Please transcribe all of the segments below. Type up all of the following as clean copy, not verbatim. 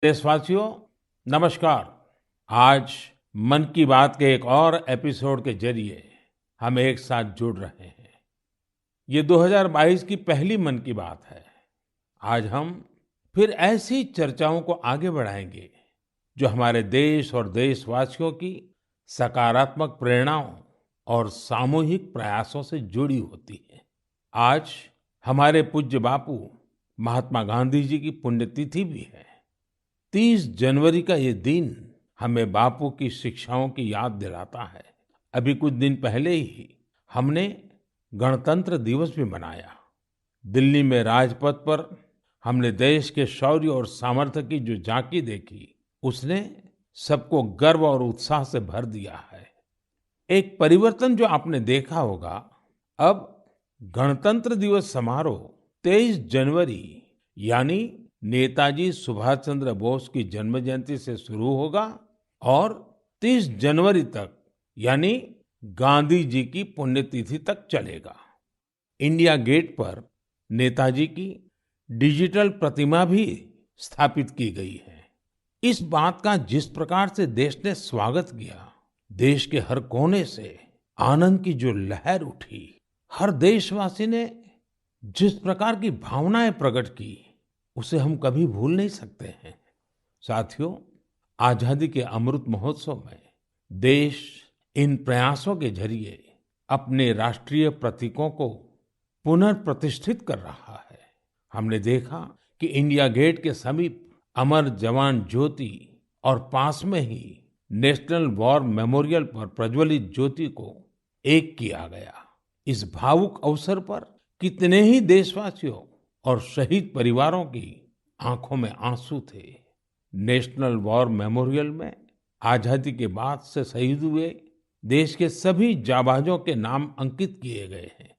देशवासियों, नमस्कार। आज मन की बात के एक और एपिसोड के जरिए हम एक साथ जुड़ रहे हैं। ये 2022 की पहली मन की बात है। आज हम फिर ऐसी चर्चाओं को आगे बढ़ाएंगे जो हमारे देश और देशवासियों की सकारात्मक प्रेरणाओं और सामूहिक प्रयासों से जुड़ी होती है। आज हमारे पूज्य बापू महात्मा गांधी जी की पुण्यतिथि भी है। 30 जनवरी का ये दिन हमें बापू की शिक्षाओं की याद दिलाता है। अभी कुछ दिन पहले ही हमने गणतंत्र दिवस भी मनाया। दिल्ली में राजपथ पर हमने देश के शौर्य और सामर्थ्य की जो झांकी देखी, उसने सबको गर्व और उत्साह से भर दिया है। एक परिवर्तन जो आपने देखा होगा, अब गणतंत्र दिवस समारोह 23 जनवरी यानी नेताजी सुभाष चंद्र बोस की जन्म जयंती से शुरू होगा और 30 जनवरी तक यानी गांधी जी की पुण्यतिथि तक चलेगा। इंडिया गेट पर नेताजी की डिजिटल प्रतिमा भी स्थापित की गई है। इस बात का जिस प्रकार से देश ने स्वागत किया, देश के हर कोने से आनंद की जो लहर उठी, हर देशवासी ने जिस प्रकार की भावनाएं प्रकट की, उसे हम कभी भूल नहीं सकते हैं। साथियों, आजादी के अमृत महोत्सव में देश इन प्रयासों के जरिए अपने राष्ट्रीय प्रतीकों को पुनर्प्रतिष्ठित कर रहा है। हमने देखा कि इंडिया गेट के समीप अमर जवान ज्योति और पास में ही नेशनल वॉर मेमोरियल पर प्रज्वलित ज्योति को एक किया गया। इस भावुक अवसर पर कितने ही देशवासियों और शहीद परिवारों की आंखों में आंसू थे। नेशनल वॉर मेमोरियल में आजादी के बाद से शहीद हुए देश के सभी जाबाजों के नाम अंकित किए गए हैं।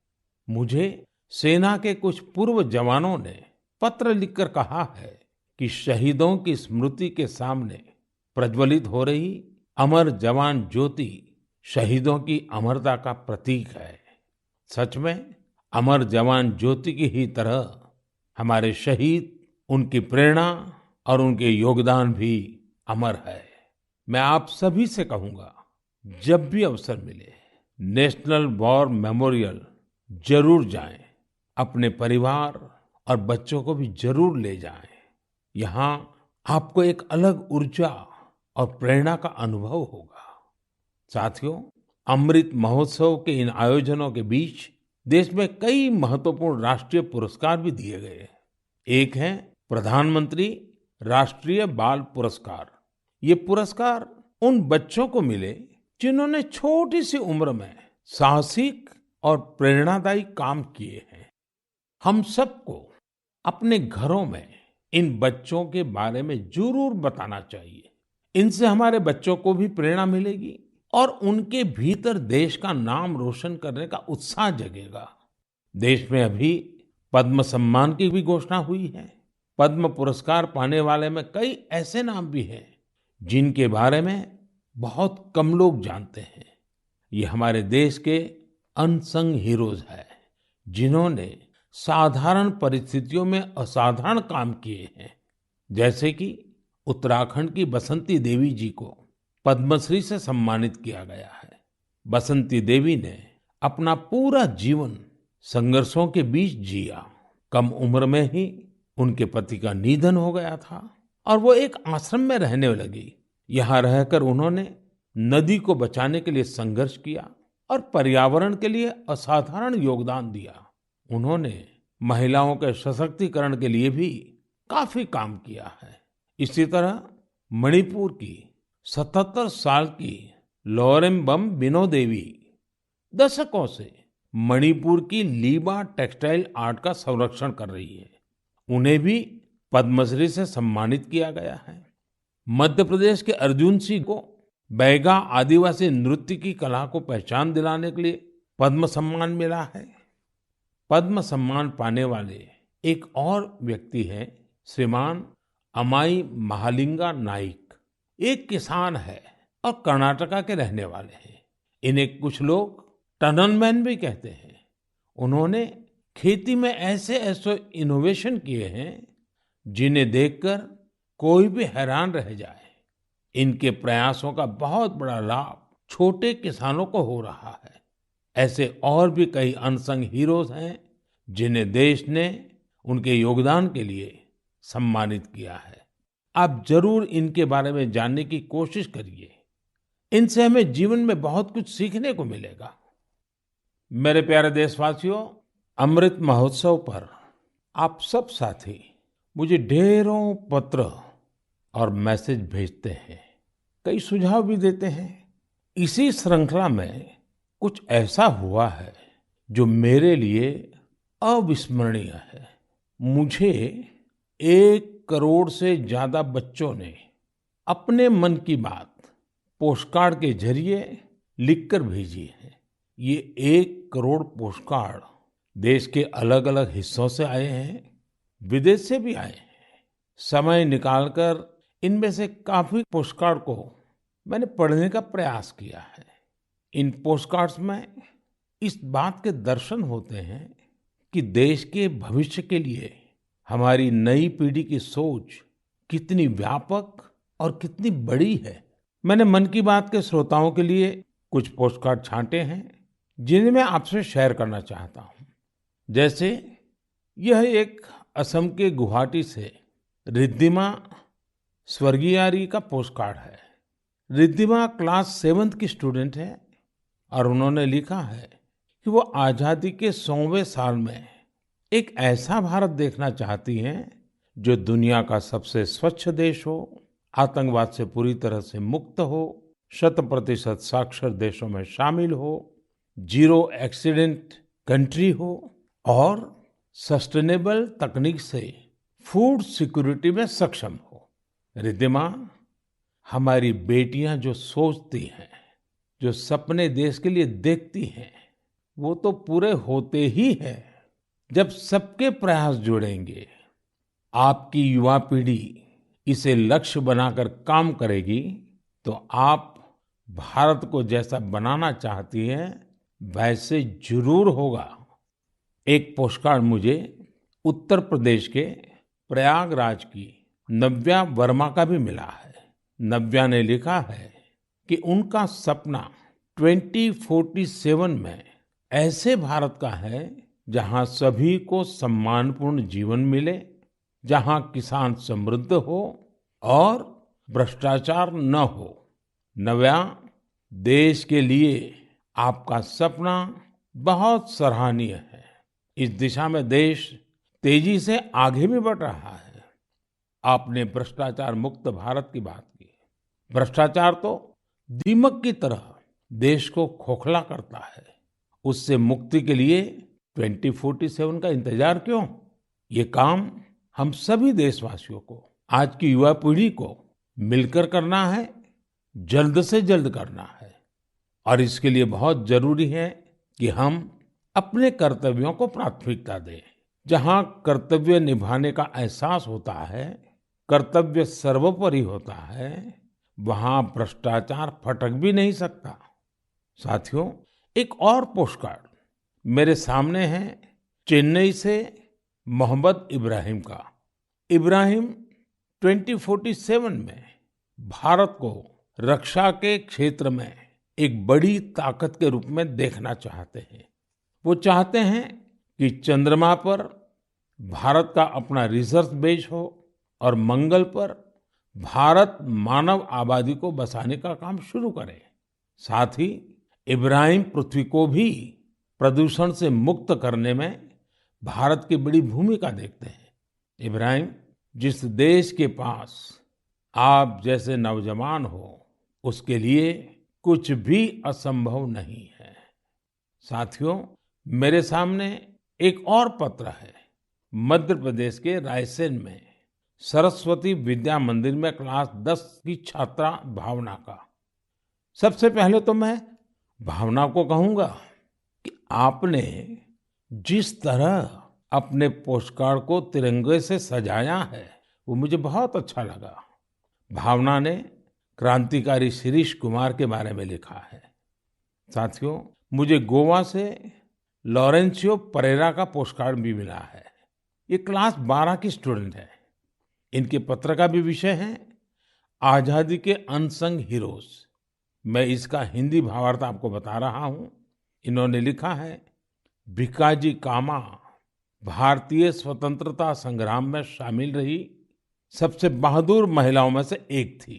मुझे सेना के कुछ पूर्व जवानों ने पत्र लिखकर कहा है कि शहीदों की स्मृति के सामने प्रज्वलित हो रही अमर जवान ज्योति शहीदों की अमरता का प्रतीक है। सच में अमर जवान ज्योति की ही तरह हमारे शहीद, उनकी प्रेरणा और उनके योगदान भी अमर है। मैं आप सभी से कहूंगा, जब भी अवसर मिले नेशनल वॉर मेमोरियल जरूर जाएं। अपने परिवार और बच्चों को भी जरूर ले जाएं। यहाँ आपको एक अलग ऊर्जा और प्रेरणा का अनुभव होगा। साथियों, अमृत महोत्सव के इन आयोजनों के बीच देश में कई महत्वपूर्ण राष्ट्रीय पुरस्कार भी दिए गए। एक है प्रधानमंत्री राष्ट्रीय बाल पुरस्कार। ये पुरस्कार उन बच्चों को मिले जिन्होंने छोटी सी उम्र में साहसिक और प्रेरणादायी काम किए हैं। हम सबको अपने घरों में इन बच्चों के बारे में जरूर बताना चाहिए। इनसे हमारे बच्चों को भी प्रेरणा मिलेगी और उनके भीतर देश का नाम रोशन करने का उत्साह जगेगा। देश में अभी पद्म सम्मान की भी घोषणा हुई है। पद्म पुरस्कार पाने वाले में कई ऐसे नाम भी हैं जिनके बारे में बहुत कम लोग जानते हैं। ये हमारे देश के अनसंग हीरोज हैं, जिन्होंने साधारण परिस्थितियों में असाधारण काम किए हैं। जैसे कि उत्तराखंड की बसंती देवी जी को पद्मश्री से सम्मानित किया गया है। बसंती देवी ने अपना पूरा जीवन संघर्षों के बीच जिया। कम उम्र में ही उनके पति का निधन हो गया था और वो एक आश्रम में रहने लगी। यहाँ रहकर उन्होंने नदी को बचाने के लिए संघर्ष किया और पर्यावरण के लिए असाधारण योगदान दिया। उन्होंने महिलाओं के सशक्तिकरण के लिए भी काफी काम किया है। इसी तरह मणिपुर की 77 साल की लौरेम्बम बिनो देवी दशकों से मणिपुर की लीबा टेक्सटाइल आर्ट का संरक्षण कर रही है। उन्हें भी पद्मश्री से सम्मानित किया गया है। मध्य प्रदेश के अर्जुन सिंह को बैगा आदिवासी नृत्य की कला को पहचान दिलाने के लिए पद्म सम्मान मिला है। पद्म सम्मान पाने वाले एक और व्यक्ति हैं श्रीमान अमाई महालिंगा नाइक। एक किसान है और कर्नाटका के रहने वाले हैं। इन्हें कुछ लोग टनल मैन भी कहते हैं। उन्होंने खेती में ऐसे ऐसे इनोवेशन किए हैं जिन्हें देखकर कोई भी हैरान रह जाए। इनके प्रयासों का बहुत बड़ा लाभ छोटे किसानों को हो रहा है। ऐसे और भी कई अनसंग हीरोज हैं जिन्हें देश ने उनके योगदान के लिए सम्मानित किया है। आप जरूर इनके बारे में जानने की कोशिश करिए। इनसे हमें जीवन में बहुत कुछ सीखने को मिलेगा। मेरे प्यारे देशवासियों, अमृत महोत्सव पर आप सब साथी मुझे ढेरों पत्र और मैसेज भेजते हैं, कई सुझाव भी देते हैं। इसी श्रृंखला में कुछ ऐसा हुआ है जो मेरे लिए अविस्मरणीय है। मुझे 1 करोड़ से ज्यादा बच्चों ने अपने मन की बात पोस्टकार्ड के जरिए लिखकर भेजी है। ये 1 करोड़ पोस्टकार्ड देश के अलग अलग हिस्सों से आए हैं, विदेश से भी आए हैं। समय निकालकर इनमें से काफी पोस्टकार्ड को मैंने पढ़ने का प्रयास किया है। इन पोस्टकार्ड्स में इस बात के दर्शन होते हैं कि देश के भविष्य के लिए हमारी नई पीढ़ी की सोच कितनी व्यापक और कितनी बड़ी है। मैंने मन की बात के श्रोताओं के लिए कुछ पोस्टकार्ड छांटे हैं जिन्हें मैं आपसे शेयर करना चाहता हूं। जैसे यह एक असम के गुवाहाटी से रिद्धिमा स्वर्गियारी का पोस्टकार्ड है। रिद्धिमा क्लास 7th की स्टूडेंट है और उन्होंने लिखा है कि वो आजादी के 100वें साल में एक ऐसा भारत देखना चाहती हैं जो दुनिया का सबसे स्वच्छ देश हो, आतंकवाद से पूरी तरह से मुक्त हो, 100% साक्षर देशों में शामिल हो, जीरो एक्सीडेंट कंट्री हो और सस्टेनेबल तकनीक से फूड सिक्योरिटी में सक्षम हो। रिद्धिमा, हमारी बेटियां जो सोचती हैं, जो सपने देश के लिए देखती हैं, वो तो पूरे होते ही हैं जब सबके प्रयास जुड़ेंगे। आपकी युवा पीढ़ी इसे लक्ष्य बनाकर काम करेगी तो आप भारत को जैसा बनाना चाहती हैं वैसे जरूर होगा। एक पोस्टकार्ड मुझे उत्तर प्रदेश के प्रयागराज की नव्या वर्मा का भी मिला है। नव्या ने लिखा है कि उनका सपना 2047 में ऐसे भारत का है जहां सभी को सम्मानपूर्ण जीवन मिले, जहां किसान समृद्ध हो और भ्रष्टाचार न हो। नव्या, देश के लिए आपका सपना बहुत सराहनीय है। इस दिशा में देश तेजी से आगे भी बढ़ रहा है। आपने भ्रष्टाचार मुक्त भारत की बात की। भ्रष्टाचार तो दीमक की तरह देश को खोखला करता है। उससे मुक्ति के लिए 2047 का इंतजार क्यों? ये काम हम सभी देशवासियों को, आज की युवा पीढ़ी को मिलकर करना है, जल्द से जल्द करना है। और इसके लिए बहुत जरूरी है कि हम अपने कर्तव्यों को प्राथमिकता दें। जहां कर्तव्य निभाने का एहसास होता है, कर्तव्य सर्वोपरि होता है, वहां भ्रष्टाचार फटक भी नहीं सकता। साथियों, एक और पोस्टकार्ड मेरे सामने है चेन्नई से मोहम्मद इब्राहिम का। इब्राहिम 2047 में भारत को रक्षा के क्षेत्र में एक बड़ी ताकत के रूप में देखना चाहते हैं। वो चाहते हैं कि चंद्रमा पर भारत का अपना रिसर्च बेस हो और मंगल पर भारत मानव आबादी को बसाने का काम शुरू करे। साथ ही इब्राहिम पृथ्वी को भी प्रदूषण से मुक्त करने में भारत की बड़ी भूमिका देखते हैं। इब्राहिम, जिस देश के पास आप जैसे नौजवान हो, उसके लिए कुछ भी असंभव नहीं है। साथियों, मेरे सामने एक और पत्र है मध्य प्रदेश के रायसेन में सरस्वती विद्या मंदिर में क्लास 10 की छात्रा भावना का। सबसे पहले तो मैं भावना को कहूंगा कि आपने जिस तरह अपने पोस्टकार्ड को तिरंगे से सजाया है वो मुझे बहुत अच्छा लगा। भावना ने क्रांतिकारी शिरीष कुमार के बारे में लिखा है। साथियों, मुझे गोवा से लॉरेंशियो परेरा का पोस्टकार्ड भी मिला है। ये क्लास 12 की स्टूडेंट है। इनके पत्र का भी विषय है आजादी के अनसंग हीरोज। मैं इसका हिंदी भावार्थ आपको बता रहा हूं। इन्होंने लिखा है, भिकाजी कामा भारतीय स्वतंत्रता संग्राम में शामिल रही सबसे बहादुर महिलाओं में से एक थी।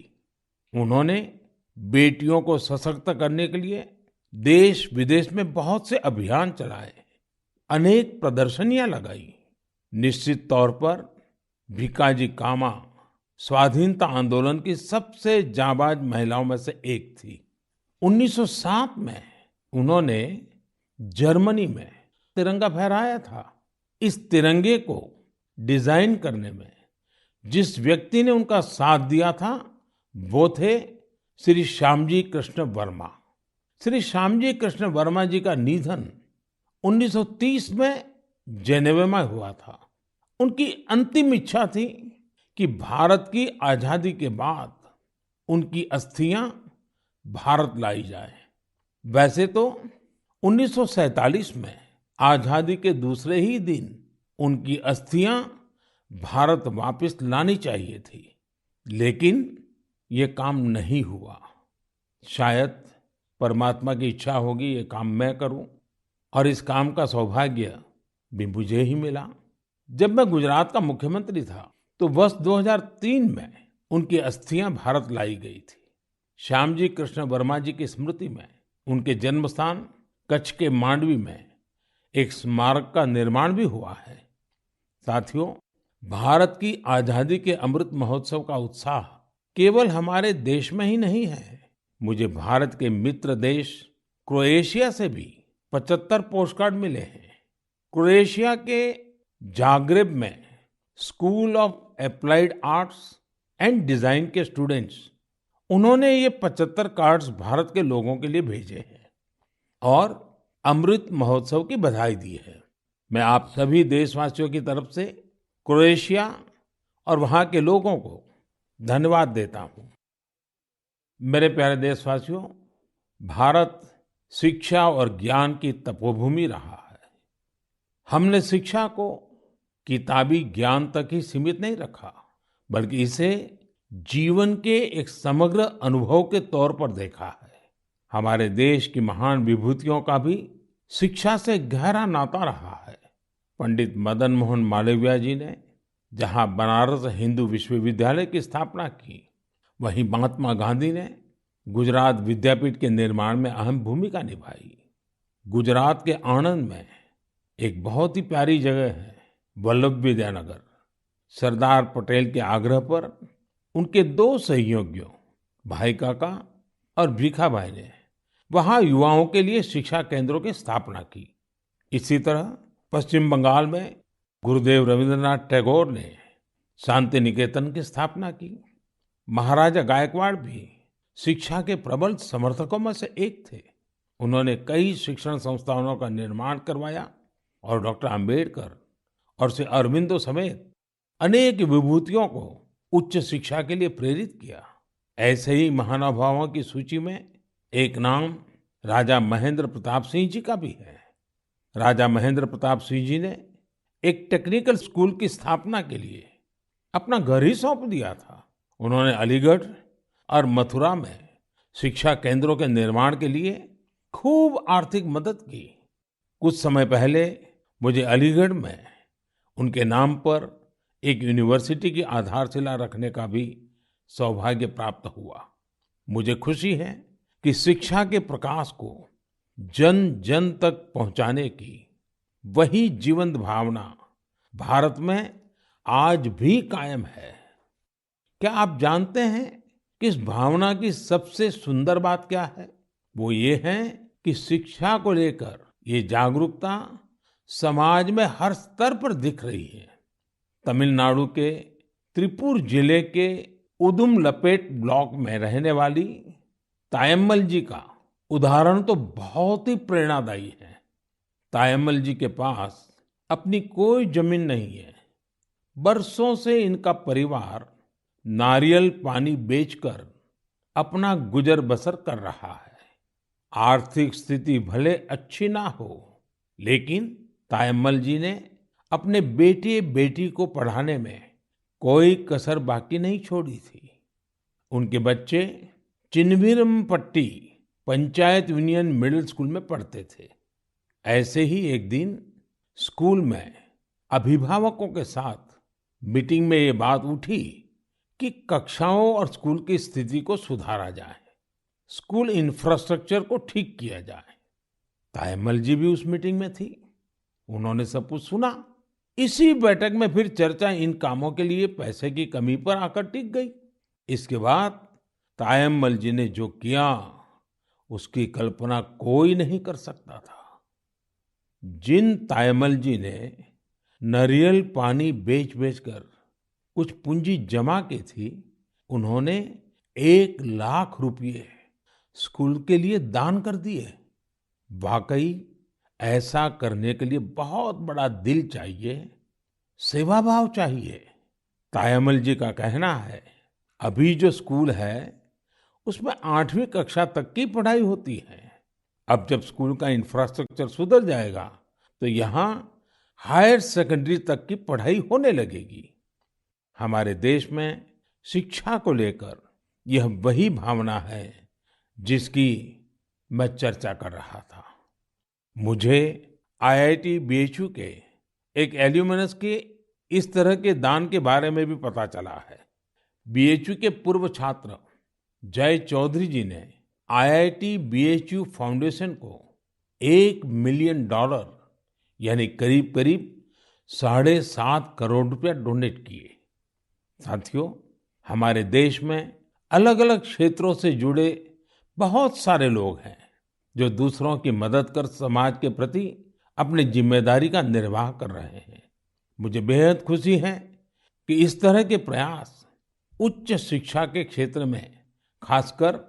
उन्होंने बेटियों को सशक्त करने के लिए देश विदेश में बहुत से अभियान चलाए, अनेक प्रदर्शनियां लगाई। निश्चित तौर पर भिकाजी कामा स्वाधीनता आंदोलन की सबसे जाबाज महिलाओं में से एक थी। 1907 में उन्होंने जर्मनी में तिरंगा फहराया था। इस तिरंगे को डिजाइन करने में जिस व्यक्ति ने उनका साथ दिया था वो थे श्री श्यामजी कृष्ण वर्मा। श्री श्यामजी कृष्ण वर्मा जी का निधन 1930 में जेनेवा में हुआ था। उनकी अंतिम इच्छा थी कि भारत की आजादी के बाद उनकी अस्थियां भारत लाई जाए। वैसे तो 1947 में आजादी के दूसरे ही दिन उनकी अस्थियां भारत वापस लानी चाहिए थी, लेकिन ये काम नहीं हुआ। शायद परमात्मा की इच्छा होगी ये काम मैं करूं, और इस काम का सौभाग्य भी मुझे ही मिला। जब मैं गुजरात का मुख्यमंत्री था तो वर्ष 2003 में उनकी अस्थियां भारत लाई गई थी। श्यामजी कृष्ण वर्मा जी की स्मृति में उनके जन्म स्थान कच्छ के मांडवी में एक स्मारक का निर्माण भी हुआ है। साथियों, भारत की आजादी के अमृत महोत्सव का उत्साह केवल हमारे देश में ही नहीं है। मुझे भारत के मित्र देश क्रोएशिया से भी 75 पोस्टकार्ड मिले हैं। क्रोएशिया के जाग्रेब में school of applied arts and design के स्टूडेंट्स, उन्होंने ये 75 कार्ड्स भारत के लोगों के लिए भेजे हैं और अमृत महोत्सव की बधाई दी है। मैं आप सभी देशवासियों की तरफ से क्रोएशिया और वहां के लोगों को धन्यवाद देता हूं। मेरे प्यारे देशवासियों, भारत शिक्षा और ज्ञान की तपोभूमि रहा है। हमने शिक्षा को किताबी ज्ञान तक ही सीमित नहीं रखा, बल्कि इसे जीवन के एक समग्र अनुभव के तौर पर देखा है। हमारे देश की महान विभूतियों का भी शिक्षा से गहरा नाता रहा है। पंडित मदन मोहन मालवीय जी ने जहां बनारस हिंदू विश्वविद्यालय की स्थापना की, वहीं महात्मा गांधी ने गुजरात विद्यापीठ के निर्माण में अहम भूमिका निभाई। गुजरात के आणंद में एक बहुत ही प्यारी जगह है वल्लभ विद्यानगर। सरदार पटेल के आग्रह पर उनके दो सहयोगियों भाई काका और भीखा भाई ने वहां युवाओं के लिए शिक्षा केंद्रों की स्थापना की। इसी तरह पश्चिम बंगाल में गुरुदेव रविंद्रनाथ टैगोर ने शांति निकेतन की स्थापना की। महाराजा गायकवाड़ भी शिक्षा के प्रबल समर्थकों में से एक थे। उन्होंने कई शिक्षण संस्थानों का निर्माण करवाया और डॉक्टर अंबेडकर और श्री अरबिंदो समेत अनेक विभूतियों को उच्च शिक्षा के लिए प्रेरित किया। ऐसे ही महानुभावों की सूची में एक नाम राजा महेंद्र प्रताप सिंह जी का भी है। राजा महेंद्र प्रताप सिंह जी ने एक टेक्निकल स्कूल की स्थापना के लिए अपना घर ही सौंप दिया था। उन्होंने अलीगढ़ और मथुरा में शिक्षा केंद्रों के निर्माण के लिए खूब आर्थिक मदद की। कुछ समय पहले मुझे अलीगढ़ में उनके नाम पर एक यूनिवर्सिटी की आधारशिला रखने का भी सौभाग्य प्राप्त हुआ। मुझे खुशी है कि शिक्षा के प्रकाश को जन जन तक पहुंचाने की वही जीवंत भावना भारत में आज भी कायम है। क्या आप जानते हैं कि इस भावना की सबसे सुंदर बात क्या है? वो ये है कि शिक्षा को लेकर ये जागरूकता समाज में हर स्तर पर दिख रही है। तमिलनाडु के त्रिपुर जिले के उदुमलपेट ब्लॉक में रहने वाली तायम्मल जी का उदाहरण तो बहुत ही प्रेरणादायी है। तायम्मल जी के पास अपनी कोई जमीन नहीं है। बरसों से इनका परिवार नारियल पानी बेचकर अपना गुजर बसर कर रहा है। आर्थिक स्थिति भले अच्छी ना हो, लेकिन तायम्मल जी ने अपने बेटे बेटी को पढ़ाने में कोई कसर बाकी नहीं छोड़ी थी। उनके बच्चे Chinnaveerampatti panchayat union middle school में पढ़ते थे। ऐसे ही एक दिन स्कूल में अभिभावकों के साथ मीटिंग में ये बात उठी कि कक्षाओं और स्कूल की स्थिति को सुधारा जाए, स्कूल इंफ्रास्ट्रक्चर को ठीक किया जाए। तायम्मल जी भी उस मीटिंग में थी। उन्होंने सब कुछ सुना। इसी बैठक में फिर चर्चा इन कामों के लिए पैसे की कमी पर आकर टिक गई। इसके बाद तायम्मल जी ने जो किया उसकी कल्पना कोई नहीं कर सकता था। जिन तायम्मल जी ने नारियल पानी बेच-बेच कर कुछ पूंजी जमा की थी, उन्होंने 1 लाख रुपए स्कूल के लिए दान कर दिए। वाकई ऐसा करने के लिए बहुत बड़ा दिल चाहिए, सेवा भाव चाहिए। तायम्मल जी का कहना है, अभी जो स्कूल है उसमें 8वीं कक्षा तक की पढ़ाई होती है। अब जब स्कूल का इंफ्रास्ट्रक्चर सुधर जाएगा तो यहाँ हायर सेकेंडरी तक की पढ़ाई होने लगेगी। हमारे देश में शिक्षा को लेकर यह वही भावना है जिसकी मैं चर्चा कर रहा था। मुझे आईआईटी बीएचयू के एक एल्यूमिनस के इस तरह के दान के बारे में भी पता चला है। बीएचयू के पूर्व छात्र जय चौधरी जी ने आईआईटी बीएचयू फाउंडेशन को $1 मिलियन यानी करीब करीब 7.5 करोड़ रुपया डोनेट किए। साथियों, हमारे देश में अलग अलग क्षेत्रों से जुड़े बहुत सारे लोग हैं जो दूसरों की मदद कर समाज के प्रति अपनी जिम्मेदारी का निर्वाह कर रहे हैं। मुझे बेहद खुशी है कि इस तरह के प्रयास उच्च शिक्षा के क्षेत्र में, खासकर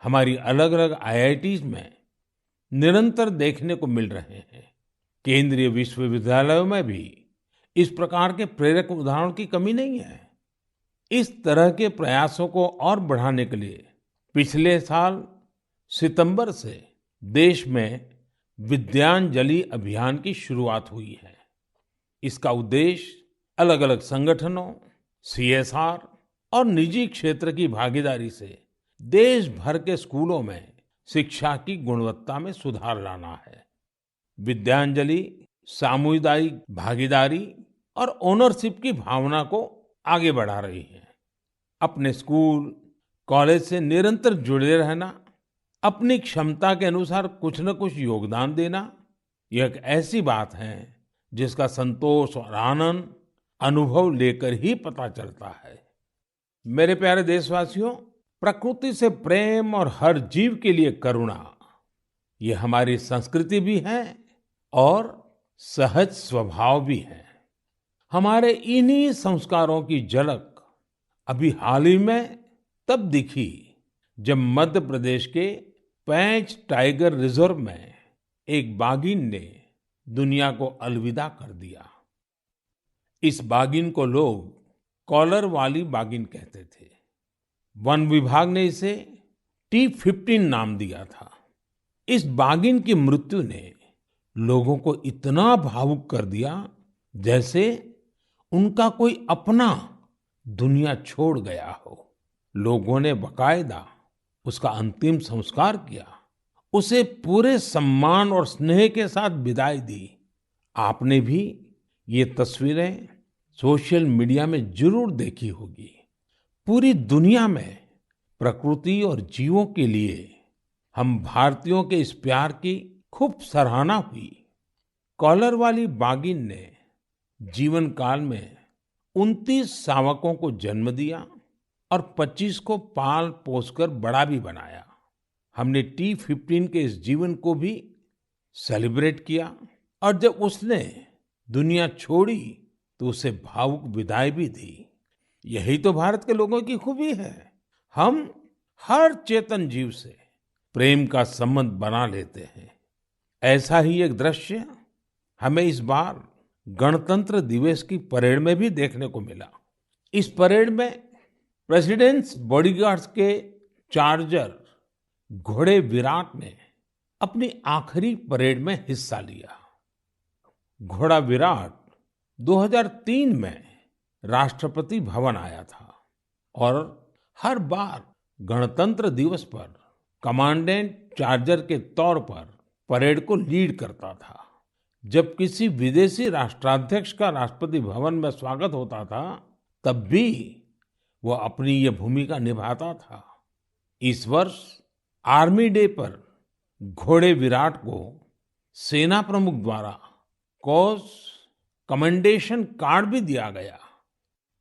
हमारी अलग अलग आईआईटीज में निरंतर देखने को मिल रहे हैं। केंद्रीय विश्वविद्यालयों में भी इस प्रकार के प्रेरक उदाहरणों की कमी नहीं है। इस तरह के प्रयासों को और बढ़ाने के लिए पिछले साल सितंबर से देश में विद्यांजलि अभियान की शुरुआत हुई है। इसका उद्देश्य अलग अलग संगठनों, सीएसआर और निजी क्षेत्र की भागीदारी से देश भर के स्कूलों में शिक्षा की गुणवत्ता में सुधार लाना है। विद्यांजलि सामुदायिक भागीदारी और ओनरशिप की भावना को आगे बढ़ा रही है। अपने स्कूल, कॉलेज से निरंतर जुड़े रहना, अपनी क्षमता के अनुसार कुछ न कुछ योगदान देना, यह एक ऐसी बात है जिसका संतोष और आनंद अनुभव लेकर ही पता चलता है। मेरे प्यारे देशवासियों, प्रकृति से प्रेम और हर जीव के लिए करुणा, ये हमारी संस्कृति भी है और सहज स्वभाव भी है। हमारे इन्हीं संस्कारों की झलक अभी हाल ही में तब दिखी जब मध्य प्रदेश के पेंच टाइगर रिजर्व में एक बाघिन ने दुनिया को अलविदा कर दिया। इस बाघिन को लोग कॉलर वाली बाघिन कहते थे। वन विभाग ने इसे T15 नाम दिया था। इस बाघिन की मृत्यु ने लोगों को इतना भावुक कर दिया जैसे उनका कोई अपना दुनिया छोड़ गया हो। लोगों ने बाकायदा उसका अंतिम संस्कार किया, उसे पूरे सम्मान और स्नेह के साथ विदाई दी। आपने भी ये तस्वीरें सोशल मीडिया में जरूर देखी होगी। पूरी दुनिया में प्रकृति और जीवों के लिए हम भारतीयों के इस प्यार की खूब सराहना हुई। कॉलर वाली बाघिन ने जीवन काल में 29 शावकों को जन्म दिया और 25 को पाल पोसकर बड़ा भी बनाया। हमने T15 के इस जीवन को भी सेलिब्रेट किया और जब उसने दुनिया छोड़ी तो उसे भावुक विदाई भी दी। यही तो भारत के लोगों की खूबी है। हम हर चेतन जीव से प्रेम का संबंध बना लेते हैं। ऐसा ही एक दृश्य हमें इस बार गणतंत्र दिवस की परेड में भी देखने को मिला। इस परेड में प्रेसिडेंट्स बॉडीगार्ड्स के चार्जर घोड़े विराट ने अपनी आखिरी परेड में हिस्सा लिया। घोड़ा विराट 2003 में राष्ट्रपति भवन आया था और हर बार गणतंत्र दिवस पर कमांडेंट चार्जर के तौर पर परेड को लीड करता था। जब किसी विदेशी राष्ट्राध्यक्ष का राष्ट्रपति भवन में स्वागत होता था, तब भी वो अपनी ये भूमिका निभाता था। इस वर्ष आर्मी डे पर घोड़े विराट को सेना प्रमुख द्वारा कॉज कमेंडेशन कार्ड भी दिया गया।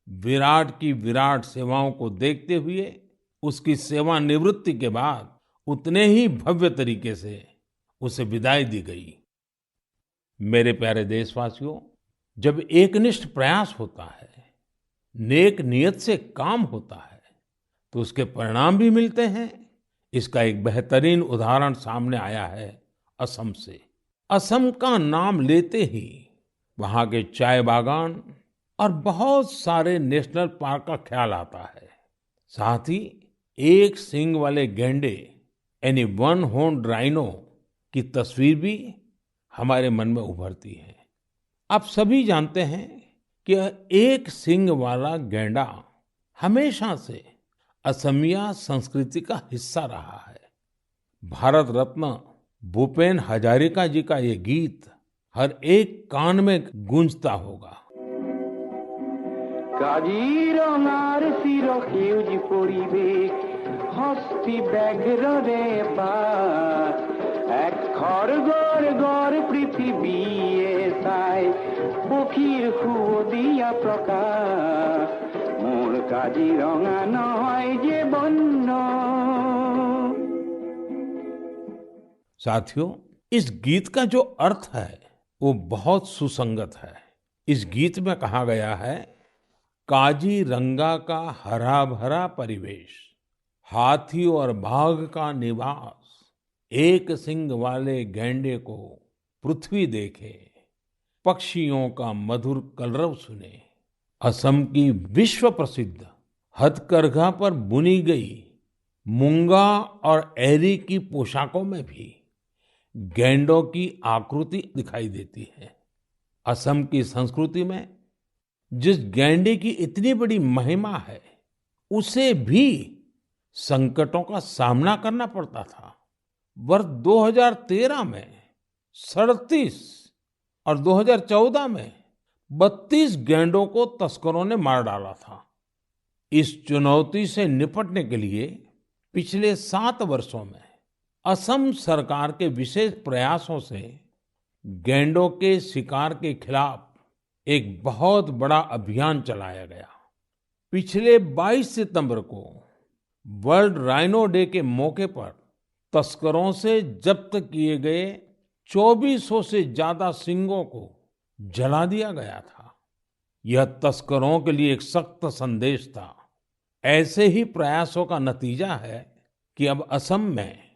विराट की विराट सेवाओं को देखते हुए उसकी सेवानिवृत्ति के बाद उतने ही भव्य तरीके से उसे विदाई दी गई। मेरे प्यारे देशवासियों, जब एकनिष्ठ प्रयास होता है, नेक नियत से काम होता है, तो उसके परिणाम भी मिलते हैं। इसका एक बेहतरीन उदाहरण सामने आया है असम से। असम का नाम लेते ही वहां के चाय बागान और बहुत सारे नेशनल पार्क का ख्याल आता है। साथ ही एक सींग वाले गैंडे यानी वन हॉर्न्ड राइनो की तस्वीर भी हमारे मन में उभरती है। आप सभी जानते हैं कि एक सींग वाला गैंडा हमेशा से असमिया संस्कृति का हिस्सा रहा है। भारत रत्न भूपेन हजारिका जी का ये गीत हर एक कान में गूंजता होगा। কাজিৰঙাৰ চিৰসেউজী পৰিৱেশ হস্তি ব্যাঘ্ৰৰে বাস এক খড়গৰ গড় পৃথিৱীয়ে চাই পক্ষীৰ সুৱদীয়া প্ৰকাশ মোৰ কাজিৰঙা নহয় যে বন্য। साथियों, इस गीत का जो अर्थ है वो बहुत सुसंगत है। इस गीत में कहा गया है, काजीरंगा का हरा भरा परिवेश, हाथी और बाघ का निवास, एक सींग वाले गैंडे को पृथ्वी देखे, पक्षियों का मधुर कलरव सुने। असम की विश्व प्रसिद्ध हथकरघा पर बुनी गई मूंगा और एरी की पोशाकों में भी गैंडों की आकृति दिखाई देती है। असम की संस्कृति में जिस गैंडे की इतनी बड़ी महिमा है, उसे भी संकटों का सामना करना पड़ता था। वर्ष 2013 में 37 और 2014 में 32 गैंडों को तस्करों ने मार डाला था। इस चुनौती से निपटने के लिए पिछले 7 वर्षों में असम सरकार के विशेष प्रयासों से गैंडों के शिकार के खिलाफ एक बहुत बड़ा अभियान चलाया गया। पिछले 22 सितंबर को वर्ल्ड राइनो डे के मौके पर तस्करों से जब्त किए गए 2400 से ज्यादा सींगों को जला दिया गया था। यह तस्करों के लिए एक सख्त संदेश था। ऐसे ही प्रयासों का नतीजा है कि अब असम में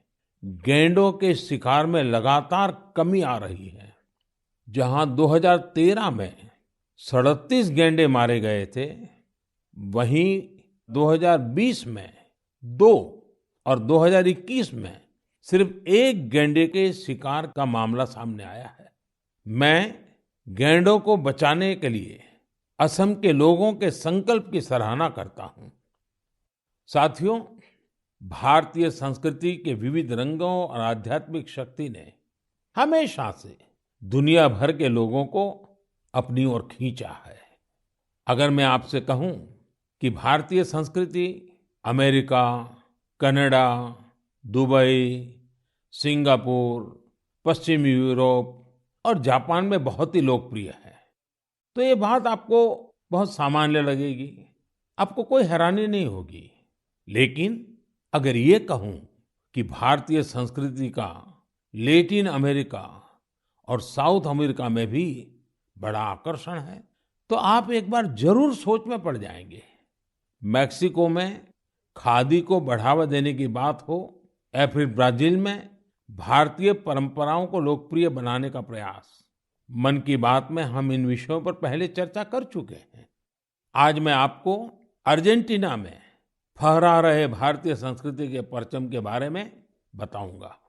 गैंडों के शिकार में लगातार कमी आ रही है। जहां 2013 में 37 गैंडे मारे गए थे, वहीं 2020 में 2 और 2021 में सिर्फ 1 गैंडे के शिकार का मामला सामने आया है। मैं गैंडों को बचाने के लिए असम के लोगों के संकल्प की सराहना करता हूं। साथियों, भारतीय संस्कृति के विविध रंगों और आध्यात्मिक शक्ति ने हमेशा से दुनिया भर के लोगों को अपनी ओर खींचा है। अगर मैं आपसे कहूं कि भारतीय संस्कृति अमेरिका, कनाडा, दुबई, सिंगापुर, पश्चिमी यूरोप और जापान में बहुत ही लोकप्रिय है, तो ये बात आपको बहुत सामान्य लगेगी, आपको कोई हैरानी नहीं होगी। लेकिन अगर ये कहूं कि भारतीय संस्कृति का लैटिन अमेरिका और साउथ अमेरिका में भी बड़ा आकर्षण है, तो आप एक बार जरूर सोच में पड़ जाएंगे। मैक्सिको में खादी को बढ़ावा देने की बात हो या फिर ब्राजील में भारतीय परंपराओं को लोकप्रिय बनाने का प्रयास, मन की बात में हम इन विषयों पर पहले चर्चा कर चुके हैं। आज मैं आपको अर्जेंटीना में फहरा रहे भारतीय संस्कृति के परचम के बारे में बताऊंगा।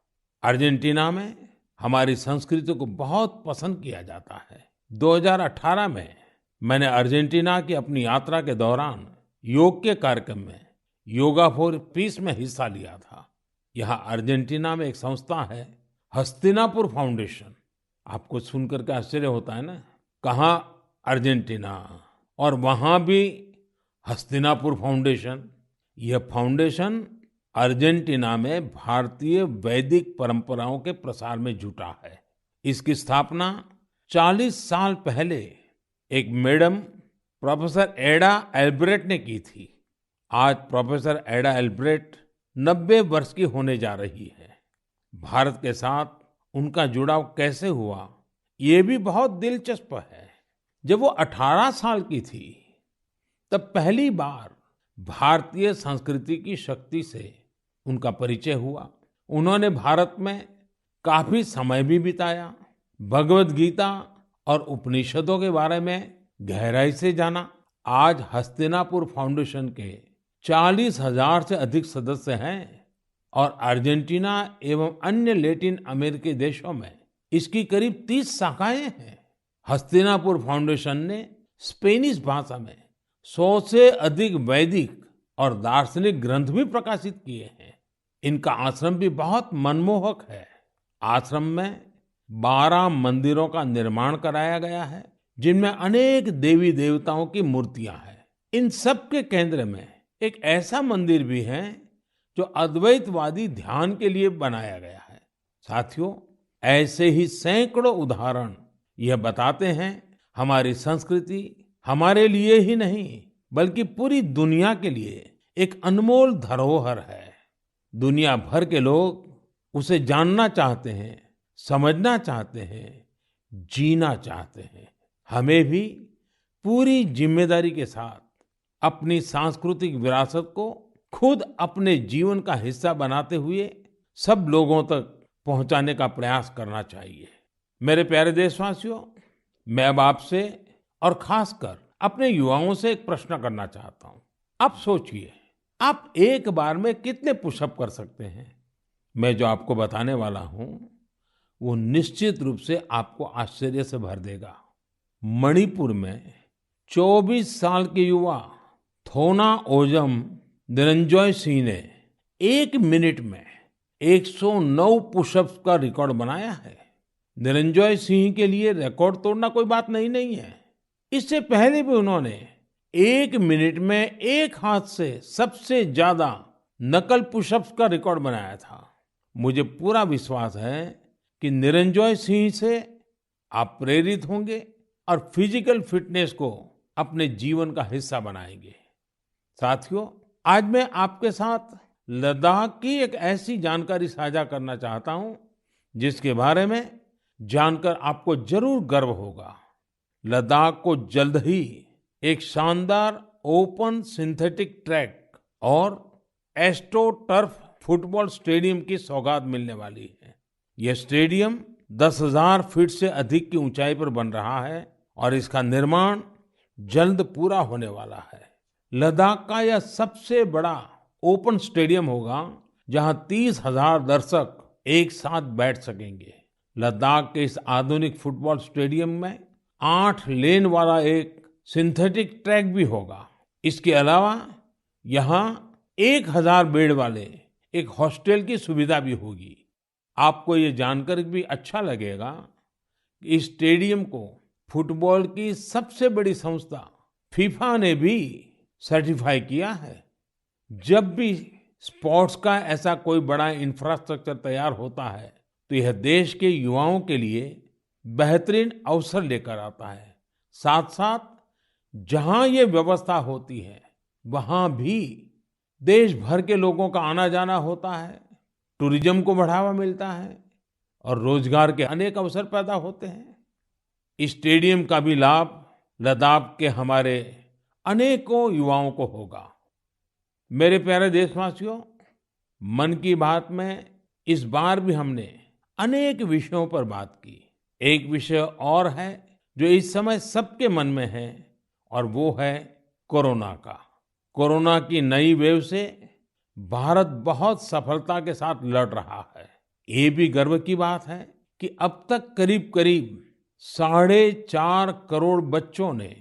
अर्जेंटीना में हमारी संस्कृति को बहुत पसंद किया जाता है। 2018 में मैंने अर्जेंटीना की अपनी यात्रा के दौरान योग के कार्यक्रम में योगा फॉर पीस में हिस्सा लिया था। यहाँ अर्जेंटीना में एक संस्था है, हस्तिनापुर फाउंडेशन। आपको सुनकर के आश्चर्य होता है ना, कहाँ अर्जेंटीना और वहां भी हस्तिनापुर फाउंडेशन। यह फाउंडेशन अर्जेंटीना में भारतीय वैदिक परंपराओं के प्रसार में जुटा है। इसकी स्थापना 40 साल पहले एक मैडम प्रोफेसर एडा एल्ब्रेट ने की थी। आज प्रोफेसर एडा एल्ब्रेट 90 वर्ष की होने जा रही है। भारत के साथ उनका जुड़ाव कैसे हुआ, ये भी बहुत दिलचस्प है। जब वो 18 साल की थी, तब पहली बार भारतीय संस्कृति की शक्ति से उनका परिचय हुआ। उन्होंने भारत में काफी समय भी बिताया, भगवत गीता और उपनिषदों के बारे में गहराई से जाना। आज हस्तिनापुर फाउंडेशन के 40,000 से अधिक सदस्य हैं और अर्जेंटीना एवं अन्य लैटिन अमेरिकी देशों में इसकी करीब 30 शाखाएं हैं। हस्तिनापुर फाउंडेशन ने स्पेनिश भाषा में 100 से अधिक वैदिक और दार्शनिक ग्रंथ भी प्रकाशित किए हैं। इनका आश्रम भी बहुत मनमोहक है। आश्रम में 12 मंदिरों का निर्माण कराया गया है, जिनमें अनेक देवी देवताओं की मूर्तियां हैं। इन सब के केंद्र में एक ऐसा मंदिर भी है जो अद्वैतवादी ध्यान के लिए बनाया गया है। साथियों, ऐसे ही सैकड़ों उदाहरण यह बताते हैं हमारी संस्कृति हमारे लिए ही नहीं बल्कि पूरी दुनिया के लिए एक अनमोल धरोहर है। दुनिया भर के लोग उसे जानना चाहते हैं, समझना चाहते हैं, जीना चाहते हैं। हमें भी पूरी जिम्मेदारी के साथ अपनी सांस्कृतिक विरासत को खुद अपने जीवन का हिस्सा बनाते हुए सब लोगों तक पहुंचाने का प्रयास करना चाहिए। मेरे प्यारे देशवासियों, मैं अब आपसे और खासकर अपने युवाओं से एक प्रश्न करना चाहता हूं। आप सोचिए, आप एक बार में कितने पुशअप कर सकते हैं? मैं जो आपको बताने वाला हूं वो निश्चित रूप से आपको आश्चर्य से भर देगा। मणिपुर में 24 साल के युवा थोनाओजम निरंजॉय सिंह ने 1 मिनट में 109 पुशअप्स का रिकॉर्ड बनाया है। निरंजॉय सिंह के लिए रिकॉर्ड तोड़ना कोई बात नहीं है। इससे पहले भी उन्होंने 1 मिनट में एक हाथ से सबसे ज्यादा नकल पुशअप्स का रिकॉर्ड बनाया था। मुझे पूरा विश्वास है कि निरंजॉय सिंह से आप प्रेरित होंगे और फिजिकल फिटनेस को अपने जीवन का हिस्सा बनाएंगे। साथियों, आज मैं आपके साथ लद्दाख की एक ऐसी जानकारी साझा करना चाहता हूं जिसके बारे में जानकर आपको जरूर गर्व होगा। लद्दाख को जल्द ही एक शानदार ओपन सिंथेटिक ट्रैक और एस्ट्रो टर्फ फुटबॉल स्टेडियम की सौगात मिलने वाली है। यह स्टेडियम 10,000 फीट से अधिक की ऊंचाई पर बन रहा है और इसका निर्माण जल्द पूरा होने वाला है। लद्दाख का यह सबसे बड़ा ओपन स्टेडियम होगा जहां 30,000 दर्शक एक साथ बैठ सकेंगे। लद्दाख के इस आधुनिक फुटबॉल स्टेडियम में 8 लेन वाला एक सिंथेटिक ट्रैक भी होगा। इसके अलावा यहाँ 1,000 बेड वाले एक हॉस्टल की सुविधा भी होगी। आपको ये जानकर भी अच्छा लगेगा कि इस स्टेडियम को फुटबॉल की सबसे बड़ी संस्था फीफा ने भी सर्टिफाई किया है। जब भी स्पोर्ट्स का ऐसा कोई बड़ा इंफ्रास्ट्रक्चर तैयार होता है तो यह देश के युवाओं के लिए बेहतरीन अवसर लेकर आता है। साथ साथ जहां ये व्यवस्था होती है वहां भी देश भर के लोगों का आना जाना होता है, टूरिज्म को बढ़ावा मिलता है और रोजगार के अनेक अवसर पैदा होते हैं। इस स्टेडियम का भी लाभ लद्दाख के हमारे अनेकों युवाओं को होगा। मेरे प्यारे देशवासियों, मन की बात में इस बार भी हमने अनेक विषयों पर बात की। एक विषय और है जो इस समय सबके मन में है और वो है कोरोना का। कोरोना की नई वेव से भारत बहुत सफलता के साथ लड़ रहा है। ये भी गर्व की बात है कि अब तक करीब करीब 4.5 करोड़ बच्चों ने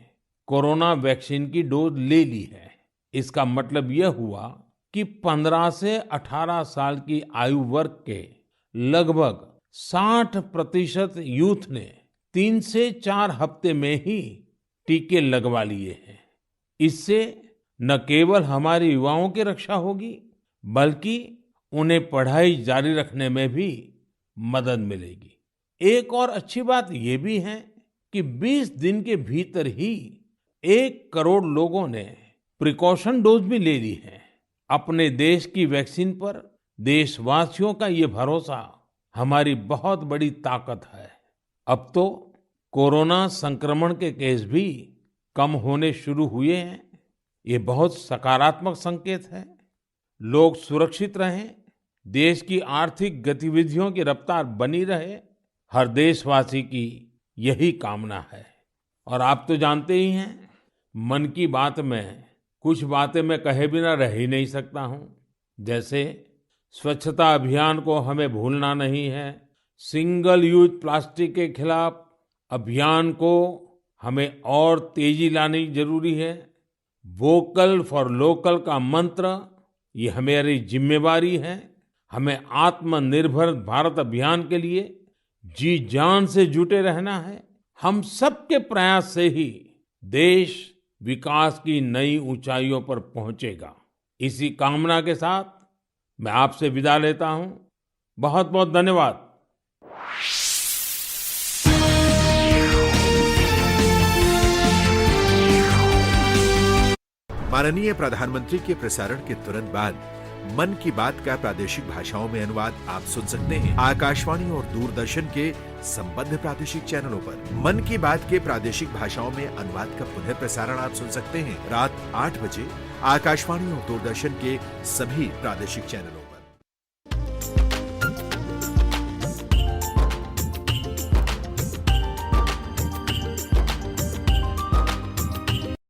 कोरोना वैक्सीन की डोज ले ली है। इसका मतलब यह हुआ कि 15 से 18 साल की आयु वर्ग के लगभग 60% यूथ ने 3 से 4 हफ्ते में ही टीके लगवा लिए हैं। इससे न केवल हमारे युवाओं की रक्षा होगी, बल्कि उन्हें पढ़ाई जारी रखने में भी मदद मिलेगी। एक और अच्छी बात ये भी है कि 20 दिन के भीतर ही 1 करोड़ लोगों ने प्रिकॉशन डोज भी ले ली है। अपने देश की वैक्सीन पर देशवासियों का ये भरोसा हमारी बहुत बड़ी ताकत है। अब तो कोरोना संक्रमण के केस भी कम होने शुरू हुए हैं। ये बहुत सकारात्मक संकेत है। लोग सुरक्षित रहें, देश की आर्थिक गतिविधियों की रफ्तार बनी रहे, हर देशवासी की यही कामना है। और आप तो जानते ही हैं, मन की बात में कुछ बातें मैं कहे बिना रह ही नहीं सकता हूं। जैसे स्वच्छता अभियान को हमें भूलना नहीं है, सिंगल यूज प्लास्टिक के खिलाफ अभियान को हमें और तेजी लानी जरूरी है। वोकल फॉर लोकल का मंत्र ये हमारी जिम्मेवारी है। हमें आत्मनिर्भर भारत अभियान के लिए जी जान से जुटे रहना है। हम सबके प्रयास से ही देश विकास की नई ऊंचाइयों पर पहुंचेगा। इसी कामना के साथ मैं आपसे विदा लेता हूं। बहुत बहुत धन्यवाद। माननीय प्रधानमंत्री के प्रसारण के तुरंत बाद मन की बात का प्रादेशिक भाषाओं में अनुवाद आप सुन सकते हैं आकाशवाणी और दूरदर्शन के संबद्ध प्रादेशिक चैनलों पर। मन की बात के प्रादेशिक भाषाओं में अनुवाद का पुनः प्रसारण आप सुन सकते हैं रात 8 बजे आकाशवाणी और दूरदर्शन के सभी प्रादेशिक चैनलों पर।